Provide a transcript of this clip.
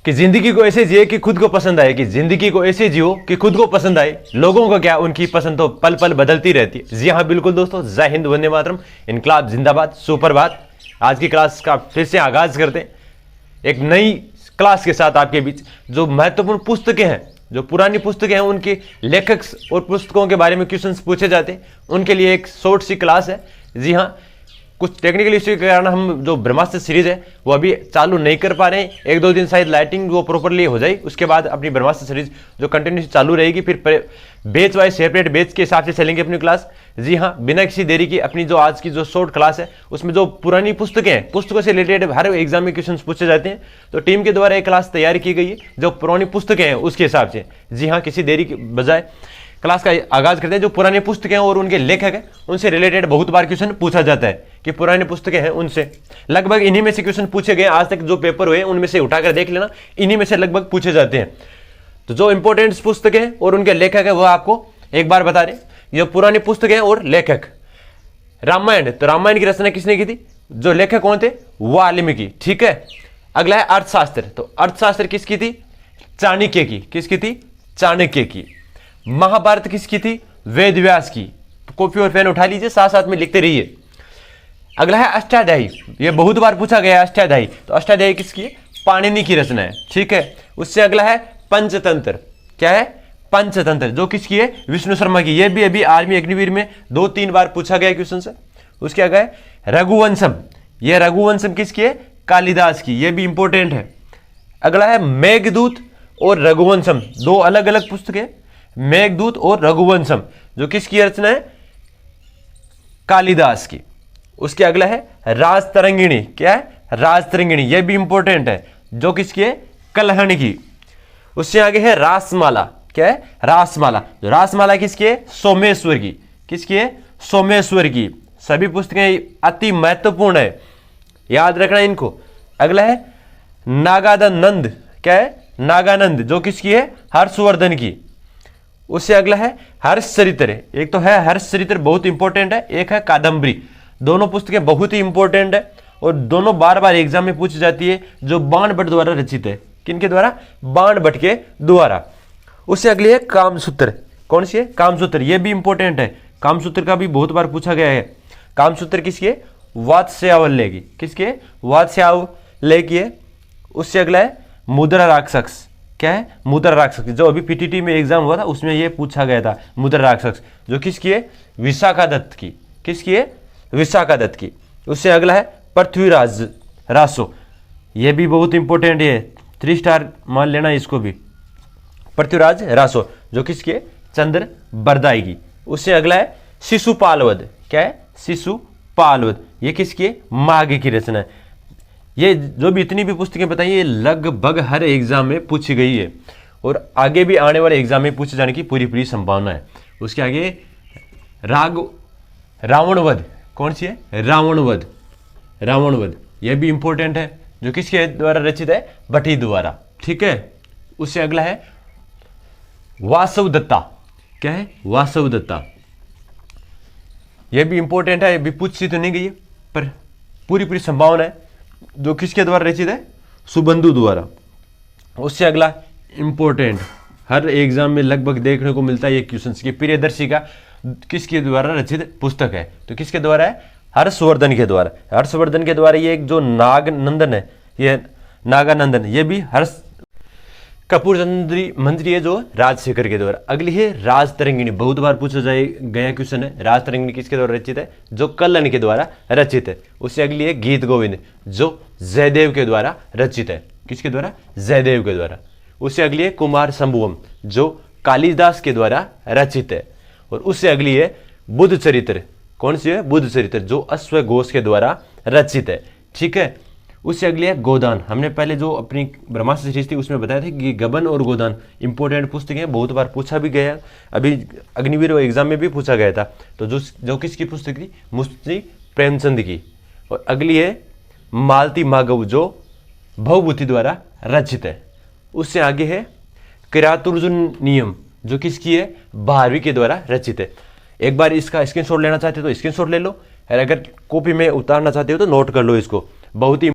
कि जिंदगी को ऐसे जिए कि खुद को पसंद आए, कि जिंदगी को ऐसे जियो कि खुद को पसंद आए, लोगों को क्या उनकी पसंद तो पल पल बदलती रहती है। जी हाँ बिल्कुल दोस्तों, जय हिंद, वंदे मातरम, इनकलाब जिंदाबाद, सुप्रभात। आज की क्लास का फिर से आगाज करते हैं एक नई क्लास के साथ आपके बीच। जो महत्वपूर्ण पुस्तकें हैं, जो पुरानी पुस्तकें हैं, उनके लेखक और पुस्तकों के बारे में क्वेश्चंस पूछे जाते हैं, उनके लिए एक शॉर्ट सी क्लास है। जी हाँ, कुछ टेक्निकल इश्यू के कारण हम जो ब्रह्मास्त्र सीरीज है वो अभी चालू नहीं कर पा रहे हैं। एक दो दिन शायद लाइटिंग वो प्रॉपरली हो जाए, उसके बाद अपनी ब्रह्मास्त्र सीरीज जो कंटिन्यूस चालू रहेगी। फिर बेच वाइज सेपरेट बेच के हिसाब से चलेंगे अपनी क्लास। जी हाँ, बिना किसी देरी की अपनी जो आज की जो शॉर्ट क्लास है उसमें जो पुरानी पुस्तकें हैं, पुस्तकों से रिलेटेड हर एग्जाम में क्वेश्चन पूछे जाते हैं। तो टीम के द्वारा एक क्लास तैयार की गई है जो पुरानी पुस्तकें हैं उसके हिसाब से। जी हाँ, किसी देरी के बजाय क्लास का आगाज करते हैं। जो पुरानी पुस्तकें हैं और उनके लेखक हैं उनसे रिलेटेड बहुत बार क्वेश्चन पूछा जाता है कि पुरानी पुस्तकें हैं उनसे लगभग इन्हीं में से क्वेश्चन पूछे गए। आज तक जो पेपर हुए उनमें से उठाकर देख लेना, इन्हीं में से लगभग पूछे जाते हैं। तो जो इंपॉर्टेंट पुस्तकें हैं और उनके लेखक है वो आपको एक बार बता रहे। ये पुरानी पुस्तकें और लेखक, रामायण, तो रामायण की रचना किसने की थी? जो लेखक कौन थे? वाल्मीकि। ठीक है, अगला है अर्थशास्त्र। तो अर्थशास्त्र किसकी थी? चाणक्य की। किसकी थी? चाणक्य की। महाभारत किसकी थी? वेद व्यास की। तो कॉपी और पेन उठा लीजिए, साथ साथ में लिखते रहिए। अगला है अष्टाध्यायी। ये बहुत बार पूछा गया है अष्टाध्यायी। तो अष्टाध्यायी किसकी है? पाणिनि की रचना है। ठीक है, उससे अगला है पंचतंत्र। क्या है? पंचतंत्र, जो किसकी है? विष्णु शर्मा की। ये भी अभी आर्मी अग्निवीर में 2-3 बार पूछा गया क्वेश्चन से। उसके आगे है रघुवंशम। ये रघुवंशम किसकी है? कालिदास की। ये भी इंपॉर्टेंट है। अगला है मेघदूत और रघुवंशम, दो अलग अलग पुस्तकें, मेघदूत और रघुवंशम, जो किसकी रचना है? कालिदास की। उसके अगला है राजतरंगिणी। क्या है? राजतरंगिणी। यह भी इंपॉर्टेंट है, जो किसकी है? कल्हण की। उससे आगे है रासमाला। क्या है? रासमाला। जो रासमाला किसकी है? सोमेश्वर की। किसकी है? सोमेश्वर की। सभी पुस्तकें अति महत्वपूर्ण है, याद रखना इनको। अगला है नागानंद। क्या है? नागानंद, जो किसकी है? हर्षवर्धन की। उससे अगला है हर्षचरित्र। एक तो है हर्षचरित्र, बहुत इंपॉर्टेंट है, एक है कादम्बरी। दोनों पुस्तकें बहुत ही इंपॉर्टेंट है और दोनों बार बार एग्जाम में पूछी जाती है, जो बाण भट्ट द्वारा रचित है। किनके द्वारा? बाण भट्ट के द्वारा। उससे अगली है कामसूत्र। कौन सी है? कामसूत्र। यह भी इंपॉर्टेंट है, कामसूत्र का भी बहुत बार पूछा गया है। कामसूत्र किसकी है? वात्स्यावल्य की। किसकी है? वात्स्यावल्य की है। उससे अगला है मुद्रा राक्षस। क्या है? मुद्रा राक्षस, जो अभी पीटीटी में एग्जाम हुआ था उसमें यह पूछा गया था, मुद्रा राक्षस, जो किसकी है? विशाखा दत्त की। किसकी है? विशाखा दत्त की। उससे अगला है पृथ्वीराज रासो। यह भी बहुत इंपॉर्टेंट है, 3 स्टार मान लेना इसको भी। पृथ्वीराज रासो, जो किसकी है? चंद्र बरदाई की। उससे अगला है शिशुपाल। क्या है? शिशुपाल। ये किसकी है? माघ की रचना है। ये जो भी इतनी भी पुस्तकें बताई ये लगभग हर एग्जाम में पूछी गई है और आगे भी आने वाले एग्जाम में पूछे जाने की पूरी संभावना है। उसके आगे रावणवध। कौन सी है? रावणवध। रावणवध यह भी इंपॉर्टेंट है, जो किसके द्वारा रचित है? भट्टी द्वारा। ठीक है, उससे अगला है वासवदत्ता। क्या है? वासवदत्ता। यह भी इंपॉर्टेंट है, अभी पूछी तो नहीं गई है पर पूरी संभावना है, जो किसके द्वारा रचित है? सुबंधु द्वारा। उससे अगला इंपॉर्टेंट, हर एग्जाम में लगभग देखने को मिलता है ये क्वेश्चन की प्रियदर्शिका किसके द्वारा रचित पुस्तक है? तो किसके द्वारा है? हर्षवर्धन के द्वारा। हर्षवर्धन के द्वारा ये एक जो नागनंदन है, ये नागानंदन, ये भी हर्ष कपूर मंत्री है, जो राजशेखर के द्वारा। अगली है राजतरंगिणी, बहुत बार पूछा गया क्वेश्चन है। राजतरंगिणी किसके द्वारा रचित है? जो कल्हण के द्वारा रचित है। उससे अगली है गीत गोविंद, जो जयदेव के द्वारा रचित है। किसके द्वारा? जयदेव के द्वारा। उससे अगली है कुमार संभवम, जो कालिदास के द्वारा रचित है। और उससे अगली है बुद्ध चरित्र। कौन सी है? बुद्ध चरित्र, जो अश्वघोष के द्वारा रचित है। ठीक है, उससे अगली है गोदान। हमने पहले जो अपनी ब्रह्मास्त्र सीरीज थी उसमें बताया था कि गबन और गोदान इंपॉर्टेंट पुस्तकें, बहुत बार पूछा भी गया, अभी अग्निवीर एग्जाम में भी पूछा गया था। तो जो किसकी पुस्तक थी? मुंशी प्रेमचंद की। और अगली है मालती मागव, जो भवभूति द्वारा रचित है। उससे आगे है किरातुर्जुन नियम, जो किसकी है? भारवी के द्वारा रचित है। एक बार इसका स्क्रीनशॉट लेना चाहते हो तो स्क्रीनशॉट ले लो, और अगर कॉपी में उतारना चाहते हो तो नोट कर लो इसको। बहुत ही